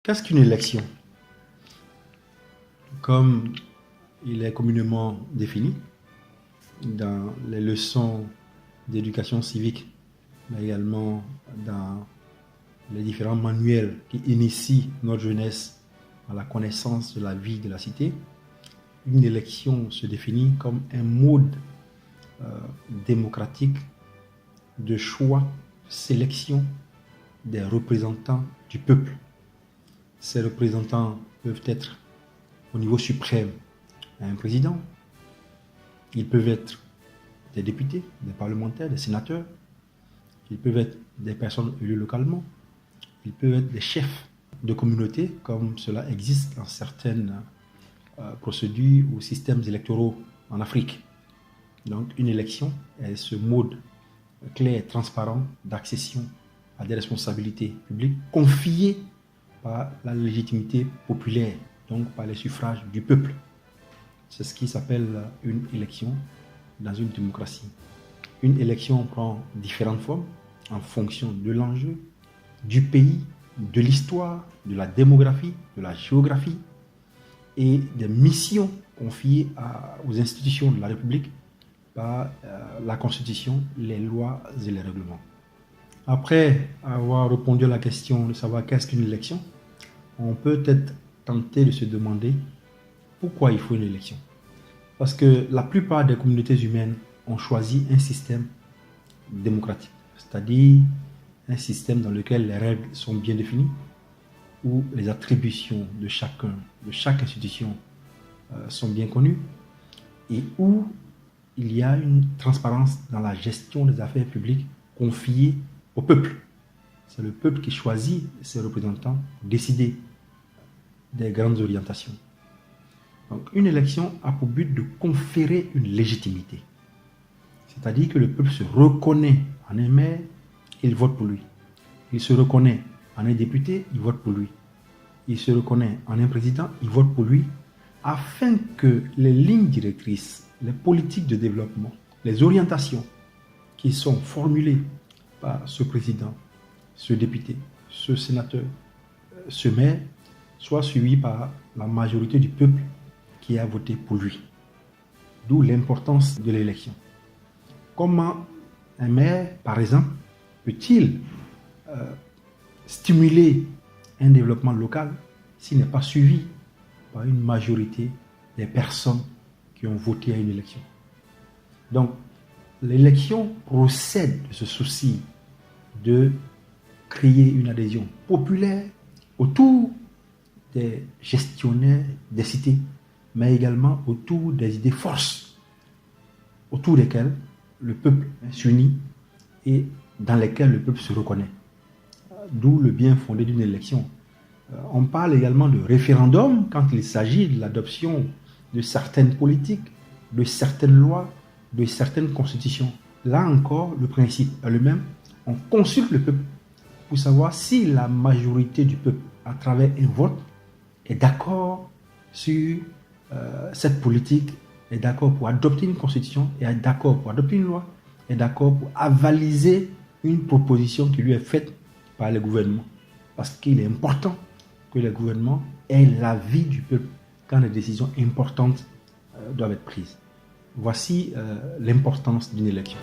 Qu'est-ce qu'une élection? Comme il est communément défini dans les leçons d'éducation civique, mais également dans les différents manuels qui initient notre jeunesse à la connaissance de la vie de la cité, une élection se définit comme un mode démocratique de choix, de sélection des représentants du peuple. Ces représentants peuvent être au niveau suprême un président, ils peuvent être des députés, des parlementaires, des sénateurs, ils peuvent être des personnes élues localement, ils peuvent être des chefs de communauté, comme cela existe dans certaines procédures ou systèmes électoraux en Afrique. Donc une élection est ce mode clair et transparent d'accession à des responsabilités publiques confiées par la légitimité populaire, donc par les suffrages du peuple. C'est ce qui s'appelle une élection dans une démocratie. Une élection prend différentes formes en fonction de l'enjeu, du pays, de l'histoire, de la démographie, de la géographie et des missions confiées aux institutions de la République par la Constitution, les lois et les règlements. Après avoir répondu à la question de savoir qu'est-ce qu'une élection, on peut être tenté de se demander pourquoi il faut une élection. Parce que la plupart des communautés humaines ont choisi un système démocratique, c'est-à-dire un système dans lequel les règles sont bien définies, où les attributions de chaque institution sont bien connues et où il y a une transparence dans la gestion des affaires publiques confiées au peuple. C'est le peuple qui choisit ses représentants pour décider des grandes orientations. Donc, une élection a pour but de conférer une légitimité. C'est-à-dire que le peuple se reconnaît en un maire, il vote pour lui. Il se reconnaît en un député, il vote pour lui. Il se reconnaît en un président, il vote pour lui, afin que les lignes directrices, les politiques de développement, les orientations qui sont formulées par ce président, ce député, ce sénateur, ce maire, soient suivies par la majorité du peuple qui a voté pour lui. D'où l'importance de l'élection. Comment un maire, par exemple, peut-il stimuler un développement local s'il n'est pas suivi par une majorité des personnes qui ont voté à une élection? Donc, l'élection procède de ce souci de créer une adhésion populaire autour des gestionnaires des cités, mais également autour des idées forces, autour desquelles le peuple s'unit et dans lesquelles le peuple se reconnaît. D'où le bien fondé d'une élection. On parle également de référendum quand il s'agit de l'adoption de certaines politiques, de certaines lois, de certaines constitutions. Là encore, le principe est le même. On consulte le peuple pour savoir si la majorité du peuple, à travers un vote, est d'accord sur cette politique, est d'accord pour adopter une constitution, est d'accord pour adopter une loi, est d'accord pour avaliser une proposition qui lui est faite par le gouvernement. Parce qu'il est important que le gouvernement ait l'avis du peuple quand des décisions importantes doivent être prises. Voici l'importance d'une élection.